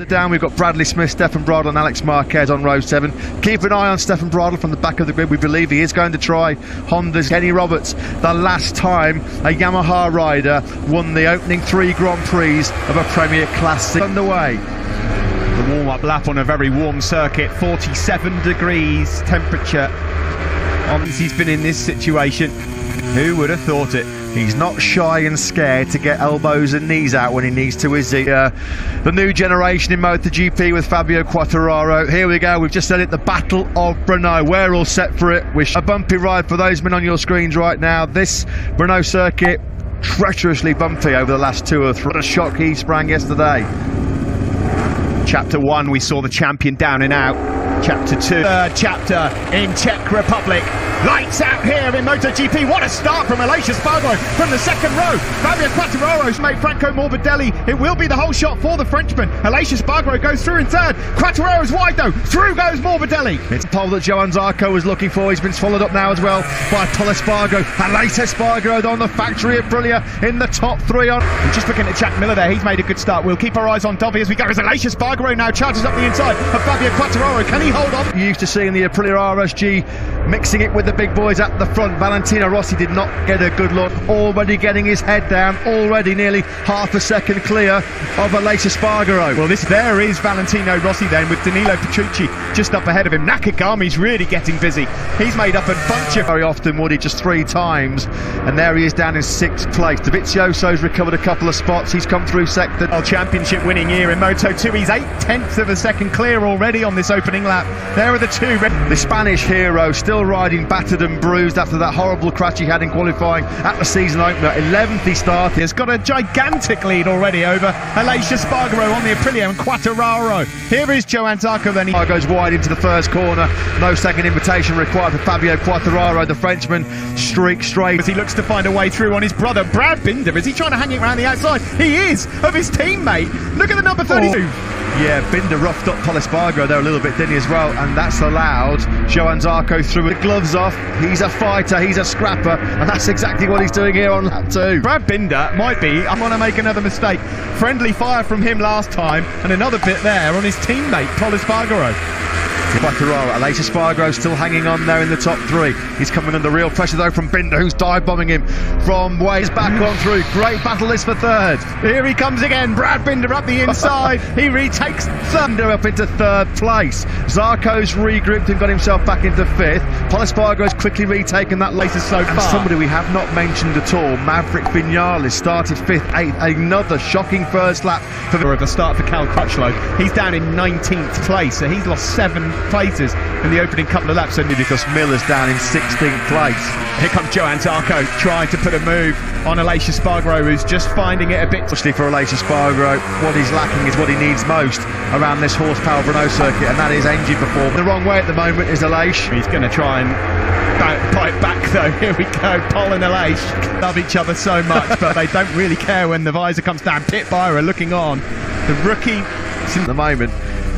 Down, we've got Bradley Smith, Stefan Bradl and Alex Marquez on row 7. Keep an eye on Stefan Bradl from the back of the grid. We believe he is going to try Honda's Kenny Roberts. The last time a Yamaha rider won the opening 3 Grand Prix of a Premier Classic. Underway. The warm-up lap on a very warm circuit, 47 degrees temperature. He's been in this situation. Who would have thought it? He's not shy and scared to get elbows and knees out when he needs to, is he? The new generation in MotoGP with Fabio Quartararo. Here we go, we've just said it, the Battle of Brno. We're all set for it. Wish a bumpy ride for those men on your screens right now. This Brno circuit, treacherously bumpy over the last 2 or 3. What a shock he sprang yesterday. Chapter 1, we saw the champion down and out. Chapter 2, third chapter in Czech Republic. Lights out here in MotoGP. What a start from Aleix Espargaro from the second row. Fabio Quartararo's mate Franco Morbidelli. It will be the whole shot for the Frenchman. Aleix Espargaro goes through in third. Quartararo's wide though. Through goes Morbidelli. It's a pole that Johan Zarco was looking for. He's been followed up now as well by Pol Espargaro. Aleix Espargaro on the factory at Aprilia in the top 3 on. And just looking at Jack Miller there, he's made a good start. We'll keep our eyes on Dovi as we go. As Aleix Espargaro now charges up the inside of Fabio Quartararo. Can he hold on? Used to seeing the Aprilia RSG mixing it with the big boys at the front. Valentino Rossi did not get a good look. Already getting his head down. Already nearly half a second clear of Aleix Espargaro. Well, there is Valentino Rossi then with Danilo Petrucci just up ahead of him. Nakagami's really getting busy. He's made up a bunch of... Very often, Woody, just 3 times. And there he is down in 6th place. Dovizioso's recovered a couple of spots. He's come through second. World Championship winning year in Moto2. He's 8/10 of a second clear already on this opening lap. There are the 2. The Spanish hero still riding battered and bruised after that horrible crash he had in qualifying at the season opener. 11th he started. He's got a gigantic lead already over Aleix Espargaro on the Aprilia and Quartararo. Here is Johan Zarco then. He goes wide into the first corner. No second invitation required for Fabio Quartararo. The Frenchman streaks straight as he looks to find a way through on his brother Brad Binder. Is he trying to hang it around the outside? He is, of his teammate. Look at the number 32. Yeah, Binder roughed up Pol Espargaro there a little bit, didn't he, as well? And that's allowed Johan Zarco through with the gloves off. He's a fighter, he's a scrapper, and that's exactly what he's doing here on lap 2. Brad Binder might be, I'm going to make another mistake. Friendly fire from him last time, and another bit there on his teammate, Pol Espargaro. Quartararo, Aleix Espargaro still hanging on there in the top 3. He's coming under real pressure though from Binder, who's dive bombing him from ways back on through. Great battle this for 3rd. Here he comes again, Brad Binder up the inside. He retakes Thunder up into 3rd place. Zarco's regrouped and got himself back into 5th. Pol Espargaro's quickly retaken that later so far. And somebody we have not mentioned at all, Maverick Vinales, started 5th, 8th. Another shocking first lap for the start for Cal Crutchlow. He's down in 19th place, so he's lost 7 places in the opening couple of laps, only because Miller's down in 16th place. Here comes Johan Zarco trying to put a move on Aleix Espargaro, who's just finding it a bit. Especially for Aleix Espargaro, what he's lacking is what he needs most around this horsepower Brno circuit, and that is engine performance. The wrong way at the moment is Aleix. He's going to try and bite back though. Here we go. Pol and Aleix love each other so much, but they don't really care when the visor comes down. Pit Byra looking on. The rookie at the moment.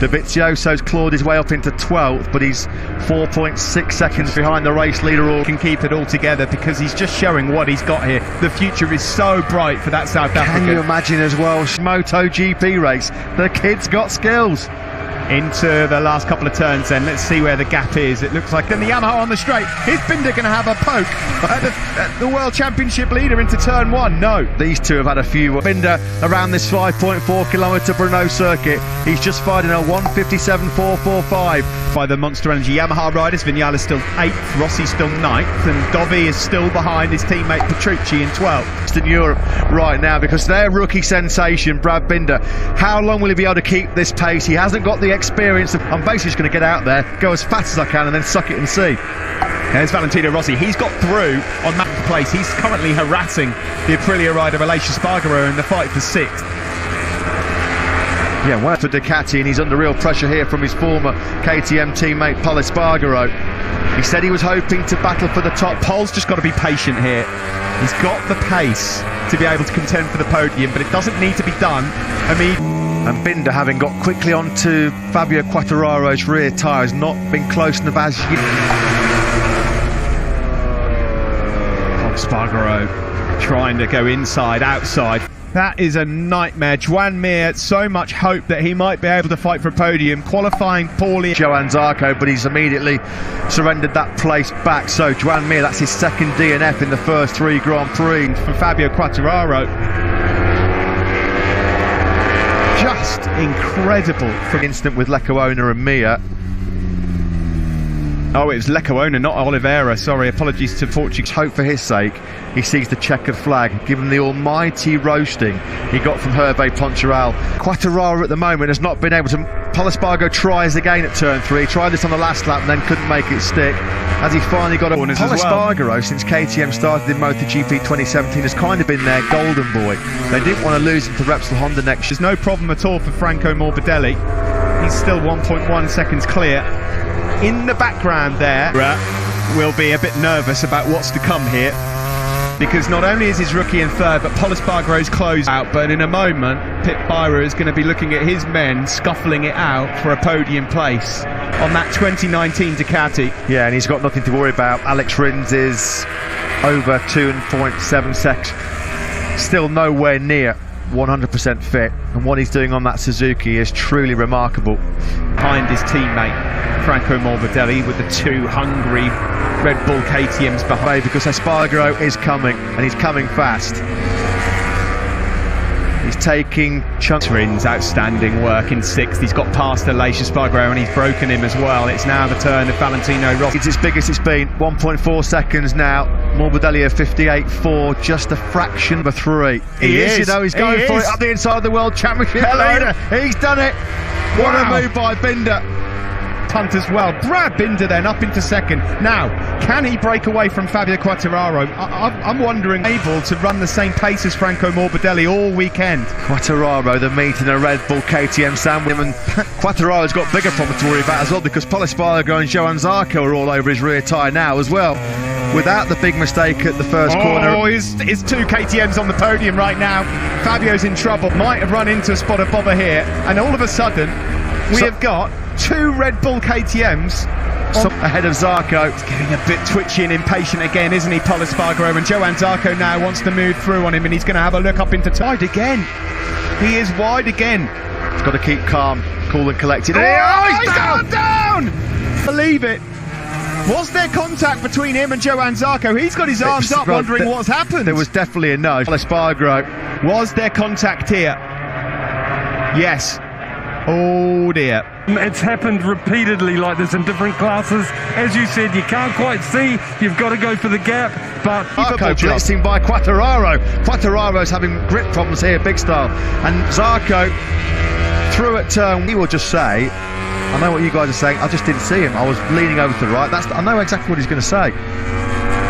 Dovizioso's clawed his way up into 12th, but he's 4.6 seconds behind the race leader. All can keep it all together because he's just showing what he's got here. The future is so bright for that South African. Can you imagine as well, MotoGP race, the kid's got skills. Into the last couple of turns then, let's see where the gap is. It looks like then the Yamaha on the straight. Is Binder going to have a poke at the World Championship leader into turn 1? No. These two have had a few. Binder around this 5.4 kilometre Brno circuit. He's just fighting a 1:57.445 by the Monster Energy Yamaha riders. Vinales still 8th, Rossi still 9th, and Dovi is still behind his teammate Petrucci in 12th. In Europe right now, because their rookie sensation, Brad Binder, how long will he be able to keep this pace? He hasn't got the experience. I'm basically just going to get out there, go as fast as I can, and then suck it and see. There's Valentino Rossi. He's got through on that place. He's currently harassing the Aprilia rider Aleix Espargaro in the fight for 6th. Yeah, well, to Ducati, and he's under real pressure here from his former KTM teammate Pol Espargaro. He said he was hoping to battle for the top. Pol's just got to be patient here. He's got the pace to be able to contend for the podium, but it doesn't need to be done immediately. And Binder, having got quickly onto Fabio Quartararo's rear tyre, has not been close enough as yet. Espargaro trying to go inside, outside. That is a nightmare. Joan Mir, so much hope that he might be able to fight for a podium. Qualifying poorly. Johan Zarco, but he's immediately surrendered that place back. So Joan Mir, that's his second DNF in the first 3 Grand Prix. For Fabio Quartararo. Just incredible. From instant with Lecuona and Mir. Oh, it was Lecuona, not Oliveira. Sorry, apologies to Portugal. Hope for his sake, he sees the checkered flag, given the almighty roasting he got from Hervé Poncharal. Quartararo at the moment has not been able to. Pol Espargaro tries again at turn 3, tried this on the last lap and then couldn't make it stick. As he finally got a Pol Espargaro, since KTM started in MotoGP 2017, has kind of been their golden boy. They didn't want to lose him to Repsol Honda next year. There's no problem at all for Franco Morbidelli. He's still 1.1 seconds clear. In the background there, will be a bit nervous about what's to come here, because not only is his rookie in third, but Pol Espargaro's closed out, but in a moment Pit Byra is going to be looking at his men scuffling it out for a podium place on that 2019 Ducati. Yeah, and he's got nothing to worry about. Alex Rins is over 2.7 seconds, still nowhere near 100% fit, and what he's doing on that Suzuki is truly remarkable. Behind his teammate Franco Morbidelli with the 2 hungry Red Bull KTMs behind, because Espargaro is coming, and he's coming fast. He's taking chunks. Rins, outstanding work in 6th. He's got past Aleix Espargaro and he's broken him as well. It's now the turn of Valentino Rossi. It's as big as it's been, 1.4 seconds now. Morbidelli at 58.4, just a fraction of a 3. He is, you know, he's going for it up the inside of the World Championship leader. He's done it. What a move by Binder. Punt as well. Brad Binder then up into second. Now, can he break away from Fabio Quartararo? I'm wondering, able to run the same pace as Franco Morbidelli all weekend. Quartararo, the meat in a Red Bull KTM sandwich, and Quartararo's got bigger problems to worry about as well, because Pol Espargaro and Johan Zarco are all over his rear tyre now as well, without the big mistake at the first corner. Oh, his 2 KTMs on the podium right now. Fabio's in trouble. Might have run into a spot of bother here, and all of a sudden we have got 2 Red Bull KTMs ahead of Zarco. He's getting a bit twitchy and impatient again, isn't he, Pol Espargaro? And Johan Zarco now wants to move through on him, and he's going to have a look up into wide again. He is wide again. He's got to keep calm, cool and collected. He's down! Believe it. Was there contact between him and Johan Zarco? He's got his arms up, wondering what's happened. There was definitely a nudge. Pol Espargaro. Was there contact here? Yes. Oh dear. It's happened repeatedly like this in different classes. As you said, you can't quite see. You've got to go for the gap. But Zarco blitzing by Quartararo. Quartararo's having grip problems here, big style. And Zarco through at turn. We will just say, I know what you guys are saying. I just didn't see him. I was leaning over to the right. I know exactly what he's going to say.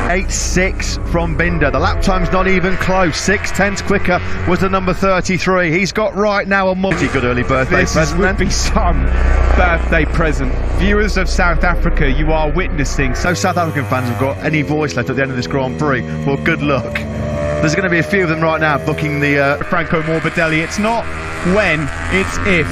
8.6 from Binder. The lap time's not even close. 6/10 quicker was the number 33. He's got right now a good early birthday present. This would be some birthday present. Viewers of South Africa, you are witnessing. So South African fans have got any voice left at the end of this Grand Prix, well, good luck. There's going to be a few of them right now booking the Franco Morbidelli. It's not when, it's if.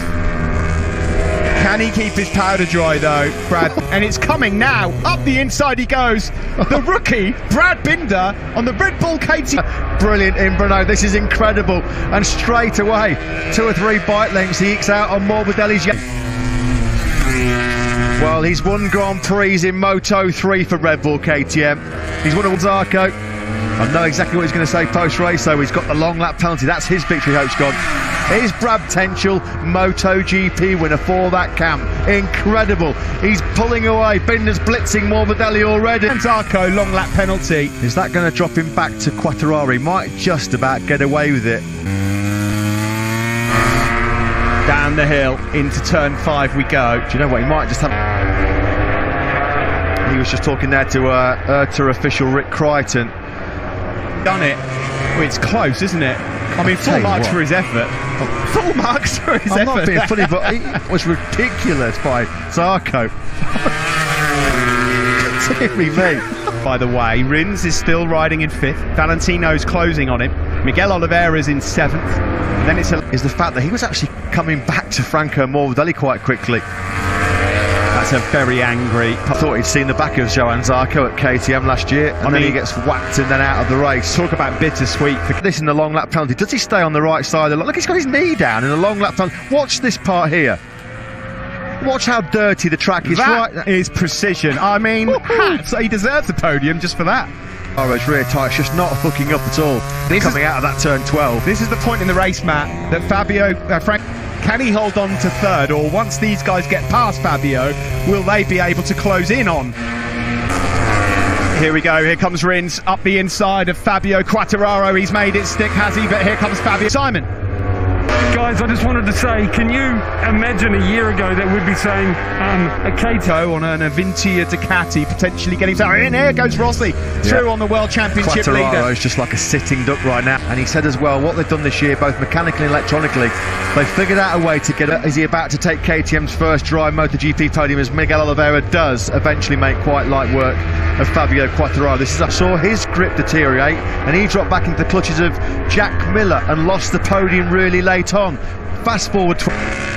Can he keep his powder dry though, Brad? And it's coming now. Up the inside he goes. The rookie, Brad Binder, on the Red Bull KTM. Brilliant in Brno. This is incredible. And straight away, 2 or 3 bike lengths he ekes out on Morbidelli's. Well, he's won Grand Prix in Moto 3 for Red Bull KTM. He's won a Zarco. I know exactly what he's going to say post-race, though. He's got the long lap penalty. That's his victory hope's gone. Here's Brad Tenchel, MotoGP winner for that camp. Incredible. He's pulling away. Binder's blitzing Morbidelli already. And Zarco, long lap penalty. Is that going to drop him back to Quartararo? He might just about get away with it. Down the hill, into turn 5 we go. Do you know what? He might just have... He was just talking there to IRTA official Rick Crichton. Done it. Well, it's close, isn't it? I mean, full marks for his effort. Full marks for his effort. I'm not being funny, but it was ridiculous by Zarco. Deary me. By the way, Rins is still riding in 5th. Valentino's closing on him. Miguel Oliveira's in 7th. And then it's is the fact that he was actually coming back to Franco Morbidelli quite quickly. That's a very angry. I thought he'd seen the back of Johann Zarco at KTM last year, and then he gets whacked and then out of the race. Talk about bittersweet. This in the long lap penalty. Does he stay on the right side? Look, he's got his knee down in the long lap penalty. Watch this part here. Watch how dirty the track is. That is precision. I mean, hats. He deserves the podium just for that. Quartararo's rear tyre's just not hooking up at all. Coming out of that turn 12. This is the point in the race, Matt, that Frank, can he hold on to third, or once these guys get past Fabio, will they be able to close in on? Here we go, here comes Rins up the inside of Fabio Quartararo. He's made it stick, has he? But here comes Fabio. Simon. Guys, I just wanted to say, can you imagine a year ago that we'd be saying a KTM on an Avintia Ducati potentially getting started? And here goes Rossi through on the World Championship leader. Quartararo's just like a sitting duck right now. And he said as well, what they've done this year, both mechanically and electronically, they've figured out a way to get it. Is he about to take KTM's first dry MotoGP podium, as Miguel Oliveira does eventually make quite light work of Fabio Quartararo. I saw his grip deteriorate, and he dropped back into the clutches of Jack Miller and lost the podium really late on. Fast forward,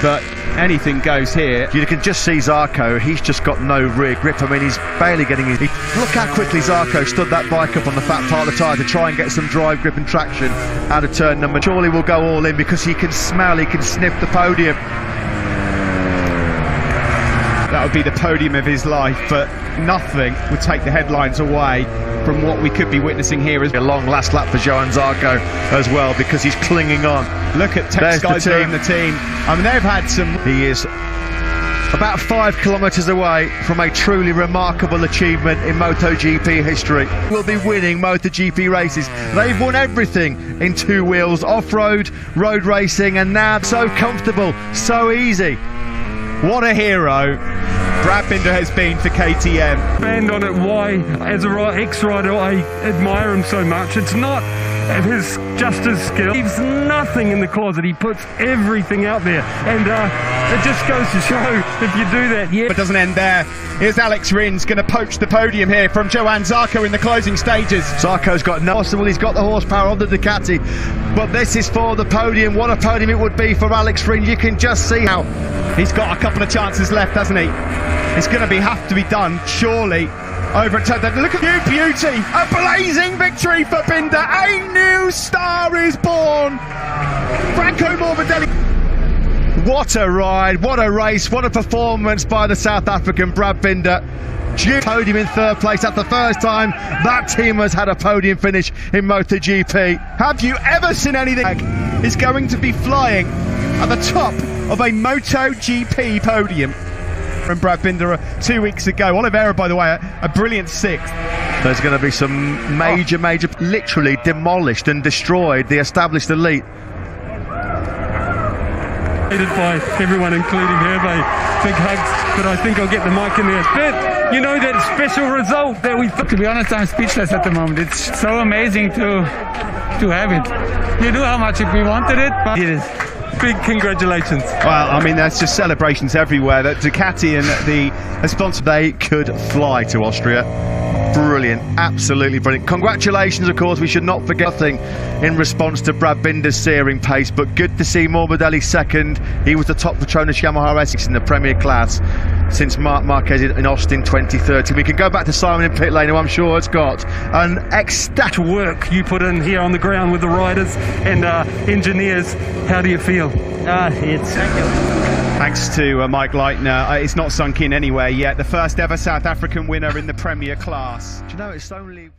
but anything goes here. You can just see Zarco, he's just got no rear grip. I mean, he's barely getting his... Look how quickly Zarco stood that bike up on the fat part of the tyre to try and get some drive grip and traction out of turn number. Surely will go all in because he can smell, he can sniff the podium. That would be the podium of his life, but nothing would take the headlines away from what we could be witnessing here. A long last lap for Johann Zarco as well, because he's clinging on. Look at Tex guys doing the team. I mean, they've had some... He is about 5 kilometres away from a truly remarkable achievement in MotoGP history. We'll be winning MotoGP races. They've won everything in two wheels, off-road, road racing, and now so comfortable, so easy. What a hero Brad Binder has been for KTM. Expand on it why, as a ex-rider, I admire him so much. It's not his just his skill. He leaves nothing in the closet. He puts everything out there, and it just goes to show if you do that. Yeah. But it doesn't end there. Here's Alex Rins going to poach the podium here from Johann Zarco in the closing stages. Zarco's got no possible. He's got the horsepower on the Ducati, but this is for the podium. What a podium it would be for Alex Rins. You can just see how he's got a couple of chances left, hasn't he? It's going to have to be done, surely. Over at turn. Look at you, beauty! A blazing victory for Binder. A new star is born. Franco Morbidelli. What a ride! What a race! What a performance by the South African Brad Binder. Podium in third place. That's the first time that team has had a podium finish in MotoGP. Have you ever seen anything? Is going to be flying at the top of a MotoGP podium. From Brad Binder 2 weeks ago. Oliveira, by the way, a brilliant 6th. There's going to be some major, literally demolished and destroyed the established elite. By everyone, including Hervé. Big hugs, but I think I'll get the mic in there. But you know that special result that we... To be honest, I'm speechless at the moment. It's so amazing to have it. You knew how much we wanted it, but it is. Big congratulations. Well, I mean, there's just celebrations everywhere. That Ducati and the sponsor, they could fly to Austria. Brilliant, absolutely brilliant. Congratulations, of course, we should not forget nothing in response to Brad Binder's searing pace, but good to see Morbidelli second. He was the top Petronas Yamaha S6 in the Premier class since Marc Marquez in Austin 2013. We can go back to Simon in pit lane, who I'm sure has got an ecstatic work you put in here on the ground with the riders and engineers. How do you feel? Thanks to Mike Leitner. It's not sunk in anywhere yet. The first ever South African winner in the Premier class. Do you know, it's only...